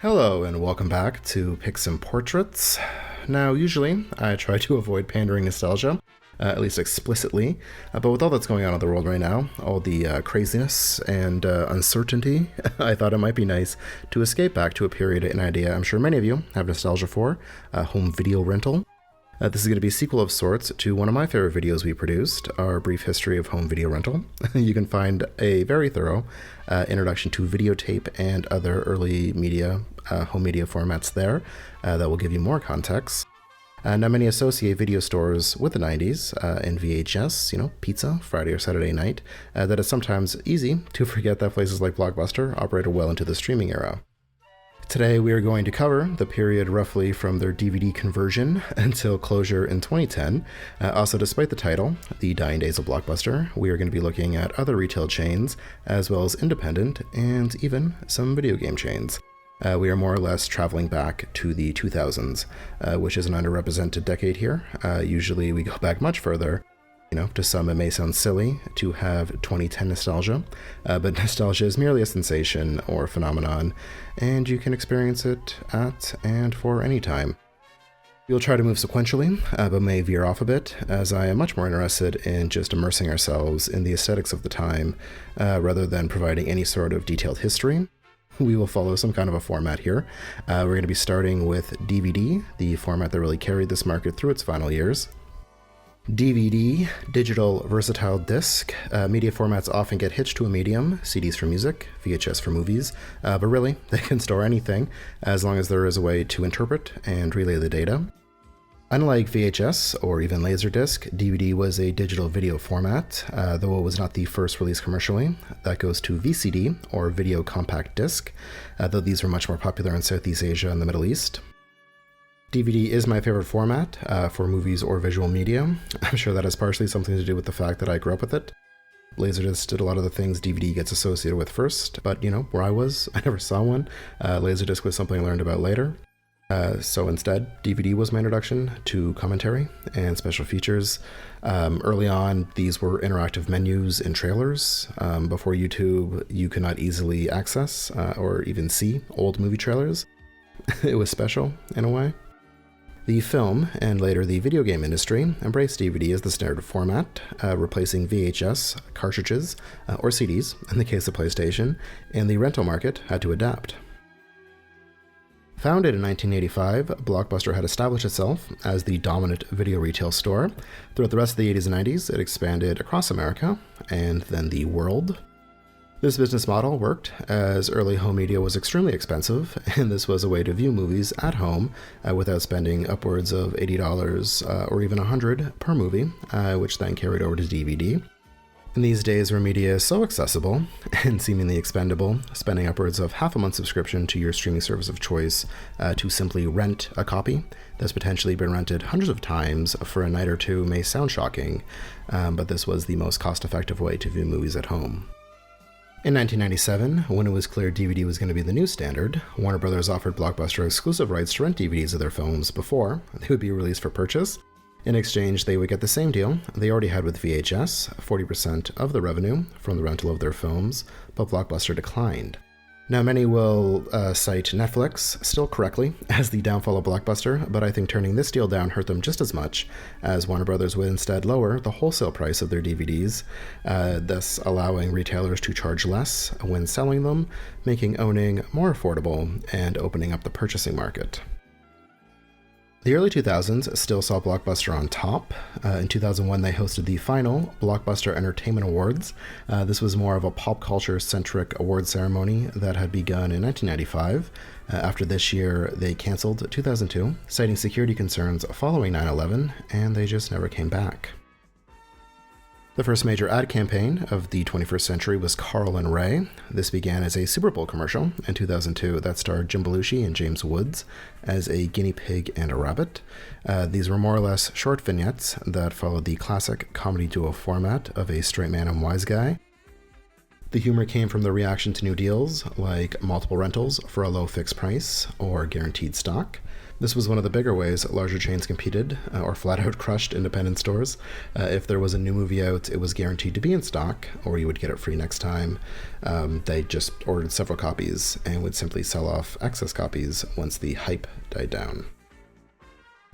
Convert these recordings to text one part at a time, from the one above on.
Hello and welcome back to Picks and Portraits. Now, usually I try to avoid pandering nostalgia, at least explicitly, but with all that's going on in the world right now, all the craziness and uncertainty, I thought it might be nice to escape back to a period and idea I'm sure many of you have nostalgia for, home video rental. This is going to be a sequel of sorts to one of my favorite videos we produced, our brief history of home video rental. You can find a very thorough introduction to videotape and other early media, home media formats there that will give you more context. Now, many associate video stores with the 90s and VHS, pizza, Friday or Saturday night, that it's sometimes easy to forget that places like Blockbuster operated well into the streaming era. Today we are going to cover the period roughly from their DVD conversion until closure in 2010. Also, despite the title, The Dying Days of Blockbuster, we are going to be looking at other retail chains, as well as independent and even some video game chains. We are more or less traveling back to the 2000s, which is an underrepresented decade here. Usually we go back much further. To some it may sound silly to have 2010 nostalgia, but nostalgia is merely a sensation or phenomenon, and you can experience it at and for any time. We'll try to move sequentially, but may veer off a bit, as I am much more interested in just immersing ourselves in the aesthetics of the time, rather than providing any sort of detailed history. We will follow some kind of a format here. We're going to be starting with DVD, the format that really carried this market through its final years. DVD, digital versatile disc. Media formats often get hitched to a medium, CDs for music, VHS for movies, but really, they can store anything as long as there is a way to interpret and relay the data. Unlike VHS or even Laserdisc, DVD was a digital video format, though it was not the first release commercially. That goes to VCD, or Video Compact Disc, though these were much more popular in Southeast Asia and the Middle East. DVD is my favorite format for movies or visual media. I'm sure that has partially something to do with the fact that I grew up with it. Laserdisc did a lot of the things DVD gets associated with first, but where I was, I never saw one. Laserdisc was something I learned about later. So instead, DVD was my introduction to commentary and special features. Early on, these were interactive menus and trailers. Before YouTube, you could not easily access or even see old movie trailers. It was special in a way. The film, and later the video game industry, embraced DVD as the standard format, replacing VHS, cartridges, or CDs in the case of PlayStation, and the rental market had to adapt. Founded in 1985, Blockbuster had established itself as the dominant video retail store. Throughout the rest of the 80s and 90s, it expanded across America, and then the world. This business model worked as early home media was extremely expensive, and this was a way to view movies at home without spending upwards of $80 or even $100 per movie, which then carried over to DVD. In these days where media is so accessible and seemingly expendable, spending upwards of half a month subscription to your streaming service of choice to simply rent a copy that's potentially been rented hundreds of times for a night or two may sound shocking, but this was the most cost-effective way to view movies at home. In 1997, when it was clear DVD was going to be the new standard, Warner Bros. Offered Blockbuster exclusive rights to rent DVDs of their films before they would be released for purchase. In exchange, they would get the same deal they already had with VHS, 40% of the revenue from the rental of their films, but Blockbuster declined. Now, many will cite Netflix, still correctly, as the downfall of Blockbuster, but I think turning this deal down hurt them just as much, as Warner Bros. Would instead lower the wholesale price of their DVDs, thus allowing retailers to charge less when selling them, making owning more affordable and opening up the purchasing market. The early 2000s still saw Blockbuster on top. In 2001, they hosted the final Blockbuster Entertainment Awards. This was more of a pop culture-centric award ceremony that had begun in 1995. After this year, they canceled 2002, citing security concerns following 9/11, and they just never came back. The first major ad campaign of the 21st century was Carl and Ray. This began as a Super Bowl commercial in 2002 that starred Jim Belushi and James Woods as a guinea pig and a rabbit. These were more or less short vignettes that followed the classic comedy duo format of a straight man and wise guy. The humor came from the reaction to new deals like multiple rentals for a low fixed price or guaranteed stock. This was one of the bigger ways larger chains competed, or flat out crushed independent stores. If there was a new movie out, it was guaranteed to be in stock, or you would get it free next time. They just ordered several copies and would simply sell off excess copies once the hype died down.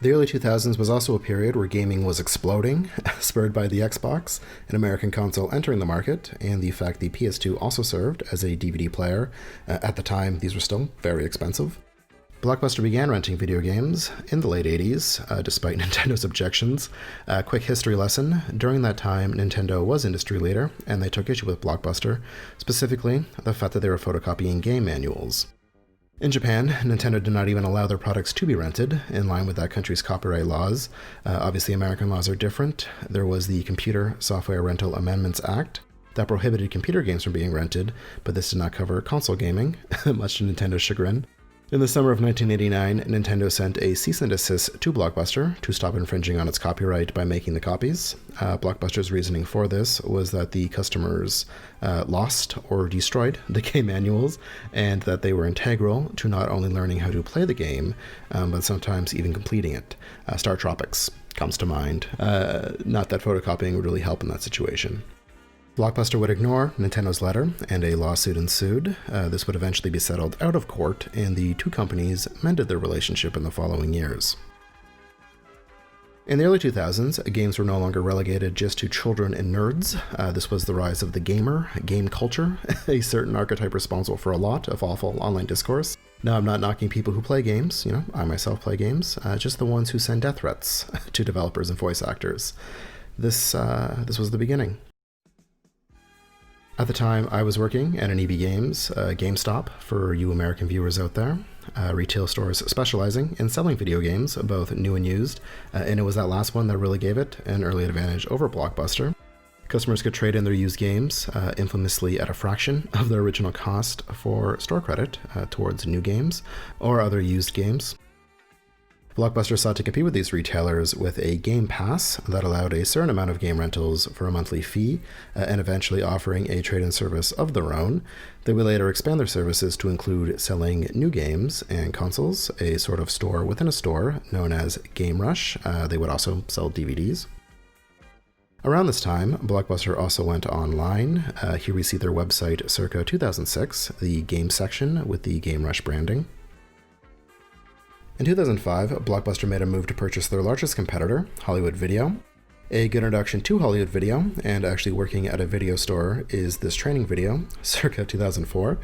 The early 2000s was also a period where gaming was exploding, spurred by the Xbox, an American console entering the market, and the fact the PS2 also served as a DVD player. At the time, these were still very expensive. Blockbuster began renting video games in the late 80s, despite Nintendo's objections. Quick history lesson, during that time, Nintendo was industry leader, and they took issue with Blockbuster, specifically the fact that they were photocopying game manuals. In Japan, Nintendo did not even allow their products to be rented, in line with that country's copyright laws. Obviously, American laws are different. There was the Computer Software Rental Amendments Act that prohibited computer games from being rented, but this did not cover console gaming, much to Nintendo's chagrin. In the summer of 1989, Nintendo sent a cease and desist to Blockbuster to stop infringing on its copyright by making the copies. Blockbuster's reasoning for this was that the customers lost or destroyed the game manuals, and that they were integral to not only learning how to play the game, but sometimes even completing it. Star Tropics comes to mind. Not that photocopying would really help in that situation. Blockbuster would ignore Nintendo's letter, and a lawsuit ensued. This would eventually be settled out of court, and the two companies mended their relationship in the following years. In the early 2000s, games were no longer relegated just to children and nerds. This was the rise of the gamer, game culture, a certain archetype responsible for a lot of awful online discourse. Now, I'm not knocking people who play games, I myself play games, just the ones who send death threats to developers and voice actors. This was the beginning. At the time, I was working at an EB Games, GameStop, for you American viewers out there, retail stores specializing in selling video games, both new and used, and it was that last one that really gave it an early advantage over Blockbuster. Customers could trade in their used games, infamously at a fraction of their original cost, for store credit towards new games or other used games. Blockbuster sought to compete with these retailers with a Game Pass that allowed a certain amount of game rentals for a monthly fee, and eventually offering a trade-in service of their own. They would later expand their services to include selling new games and consoles, a sort of store within a store known as Game Rush. They would also sell DVDs. Around this time, Blockbuster also went online. Here we see their website circa 2006, the game section with the Game Rush branding. In 2005, Blockbuster made a move to purchase their largest competitor, Hollywood Video. A good introduction to Hollywood Video, and actually working at a video store, is this training video, circa 2004.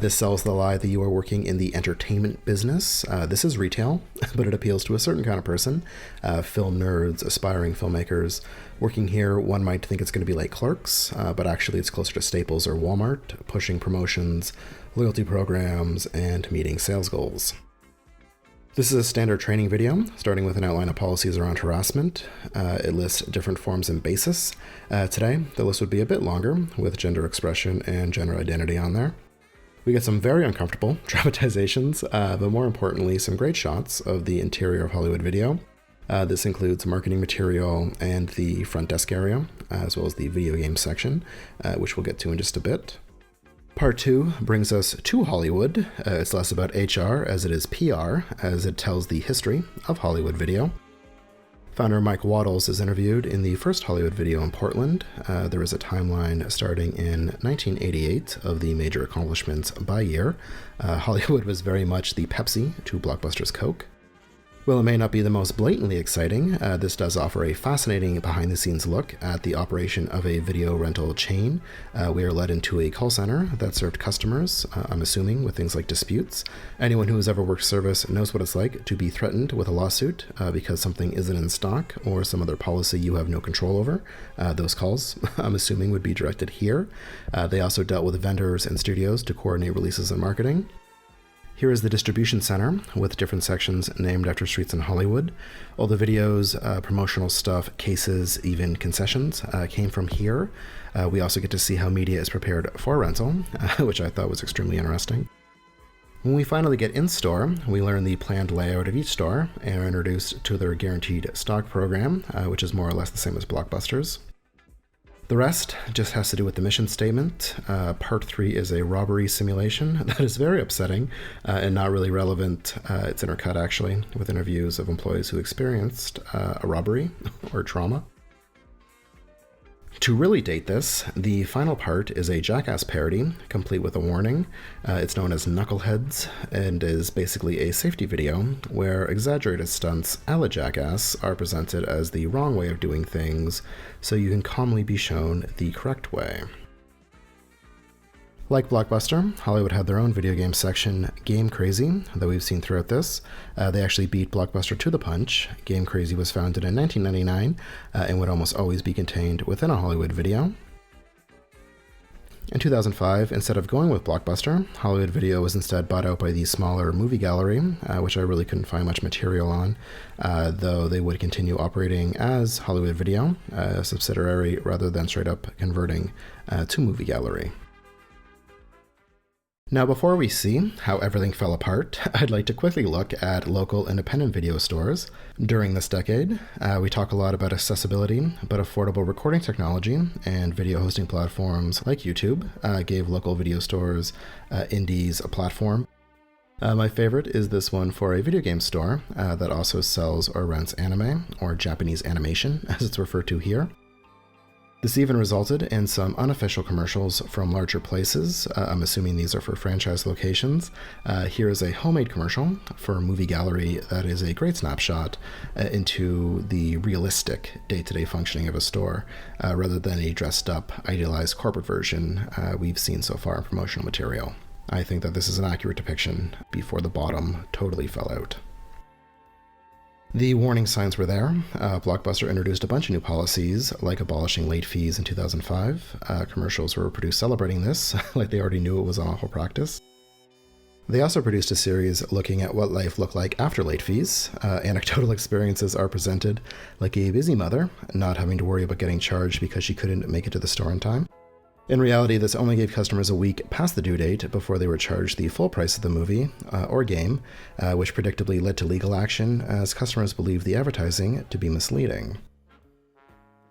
This sells the lie that you are working in the entertainment business. This is retail, but it appeals to a certain kind of person, film nerds, aspiring filmmakers. Working here, one might think it's going to be like Clerks, but actually it's closer to Staples or Walmart, pushing promotions, loyalty programs, and meeting sales goals. This is a standard training video, starting with an outline of policies around harassment. It lists different forms and basis. Today, the list would be a bit longer, with gender expression and gender identity on there. We get some very uncomfortable dramatizations, but more importantly, some great shots of the interior of Hollywood Video. This includes marketing material and the front desk area, as well as the video game section, which we'll get to in just a bit. Part 2 brings us to Hollywood. It's less about HR as it is PR, as it tells the history of Hollywood Video. Founder Mike Waddles is interviewed in the first Hollywood Video in Portland. There is a timeline starting in 1988 of the major accomplishments by year. Hollywood was very much the Pepsi to Blockbuster's Coke. While it may not be the most blatantly exciting, this does offer a fascinating behind-the-scenes look at the operation of a video rental chain. We are led into a call center that served customers, I'm assuming, with things like disputes. Anyone who has ever worked service knows what it's like to be threatened with a lawsuit because something isn't in stock or some other policy you have no control over. Those calls, I'm assuming, would be directed here. They also dealt with vendors and studios to coordinate releases and marketing. Here is the distribution center with different sections named after streets in Hollywood. All the videos, promotional stuff, cases, even concessions came from here. We also get to see how media is prepared for rental, which I thought was extremely interesting. When we finally get in store, we learn the planned layout of each store and are introduced to their guaranteed stock program, which is more or less the same as Blockbuster's. The rest just has to do with the mission statement. Part 3 is a robbery simulation that is very upsetting and not really relevant. It's intercut, actually, with interviews of employees who experienced a robbery or trauma. To really date this, the final part is a Jackass parody, complete with a warning. It's known as Knuckleheads, and is basically a safety video where exaggerated stunts a la Jackass are presented as the wrong way of doing things, so you can calmly be shown the correct way. Like Blockbuster, Hollywood had their own video game section, Game Crazy, that we've seen throughout this. They actually beat Blockbuster to the punch. Game Crazy was founded in 1999 and would almost always be contained within a Hollywood video. In 2005, instead of going with Blockbuster, Hollywood Video was instead bought out by the smaller Movie Gallery, which I really couldn't find much material on, though they would continue operating as Hollywood Video, a subsidiary rather than straight up converting to Movie Gallery. Now, before we see how everything fell apart, I'd like to quickly look at local independent video stores. During this decade, we talk a lot about accessibility, but affordable recording technology and video hosting platforms like YouTube gave local video stores, indies, a platform. My favorite is this one for a video game store that also sells or rents anime, or Japanese animation, as it's referred to here. This even resulted in some unofficial commercials from larger places. I'm assuming these are for franchise locations. Here is a homemade commercial for Movie Gallery that is a great snapshot into the realistic day-to-day functioning of a store, rather than a dressed-up, idealized corporate version we've seen so far in promotional material. I think that this is an accurate depiction before the bottom totally fell out. The warning signs were there. Blockbuster introduced a bunch of new policies, like abolishing late fees in 2005. Commercials were produced celebrating this, like they already knew it was an awful practice. They also produced a series looking at what life looked like after late fees. Anecdotal experiences are presented, like a busy mother not having to worry about getting charged because she couldn't make it to the store in time. In reality, this only gave customers a week past the due date before they were charged the full price of the movie or game, which predictably led to legal action as customers believed the advertising to be misleading.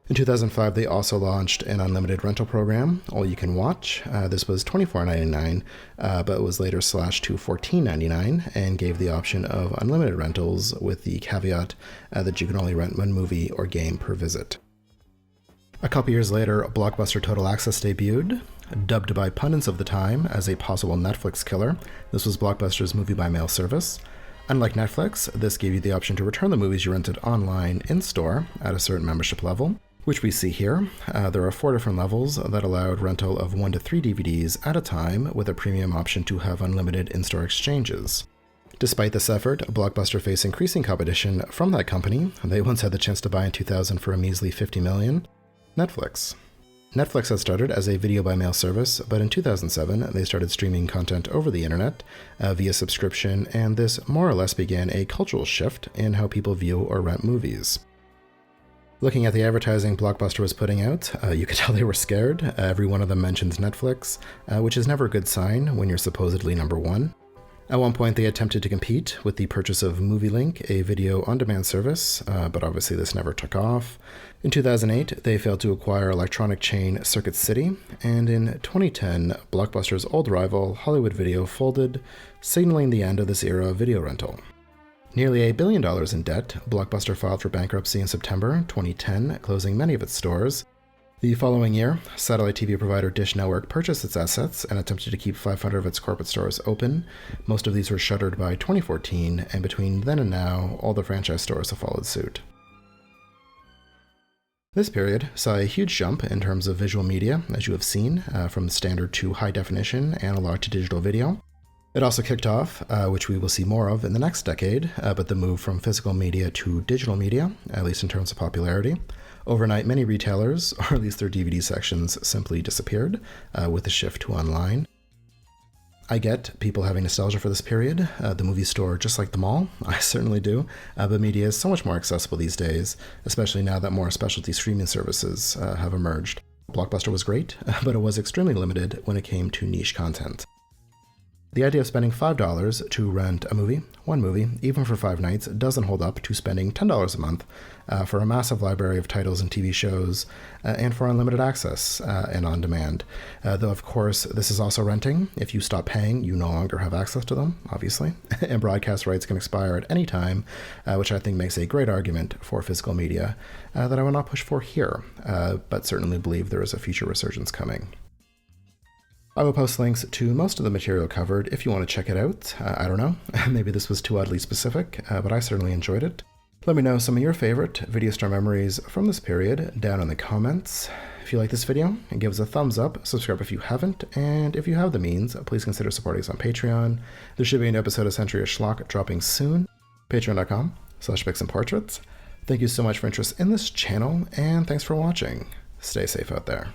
In 2005, they also launched an unlimited rental program, All You Can Watch. This was $24.99, but was later slashed to $14.99 and gave the option of unlimited rentals with the caveat that you can only rent one movie or game per visit. A couple years later, Blockbuster Total Access debuted, dubbed by pundits of the time as a possible Netflix killer. This was Blockbuster's movie-by-mail service. Unlike Netflix, this gave you the option to return the movies you rented online in-store at a certain membership level, which we see here. There are 4 different levels that allowed rental of 1 to 3 DVDs at a time, with a premium option to have unlimited in-store exchanges. Despite this effort, Blockbuster faced increasing competition from that company. They once had the chance to buy in 2000 for a measly $50 million. Netflix. Netflix had started as a video-by-mail service, but in 2007 they started streaming content over the internet via subscription, and this more or less began a cultural shift in how people view or rent movies. Looking at the advertising Blockbuster was putting out, you could tell they were scared. Every one of them mentions Netflix, which is never a good sign when you're supposedly number one. At one point, they attempted to compete with the purchase of MovieLink, a video-on-demand service, but obviously this never took off. In 2008, they failed to acquire electronic chain Circuit City, and in 2010, Blockbuster's old rival, Hollywood Video, folded, signaling the end of this era of video rental. Nearly $1 billion in debt, Blockbuster filed for bankruptcy in September 2010, closing many of its stores. The following year, satellite TV provider Dish Network purchased its assets and attempted to keep 500 of its corporate stores open. Most of these were shuttered by 2014, and between then and now, all the franchise stores have followed suit. This period saw a huge jump in terms of visual media, as you have seen, from standard to high-definition analog to digital video. It also kicked off, which we will see more of in the next decade, but the move from physical media to digital media, at least in terms of popularity. Overnight, many retailers, or at least their DVD sections, simply disappeared with the shift to online. I get people having nostalgia for this period, the movie store just like the mall, I certainly do, but media is so much more accessible these days, especially now that more specialty streaming services have emerged. Blockbuster was great, but it was extremely limited when it came to niche content. The idea of spending $5 to rent one movie, even for 5 nights, doesn't hold up to spending $10 a month for a massive library of titles and TV shows, and for unlimited access and on demand. Though, of course, this is also renting. If you stop paying, you no longer have access to them, obviously, and broadcast rights can expire at any time, which I think makes a great argument for physical media that I will not push for here, but certainly believe there is a future resurgence coming. I will post links to most of the material covered if you want to check it out. I don't know, maybe this was too oddly specific, but I certainly enjoyed it. Let me know some of your favorite video store memories from this period down in the comments. If you like this video, give us a thumbs up, subscribe if you haven't, and if you have the means, please consider supporting us on Patreon. There should be an episode of Century of Schlock dropping soon. Patreon.com/picsandportraits. Thank you so much for interest in this channel, and thanks for watching. Stay safe out there.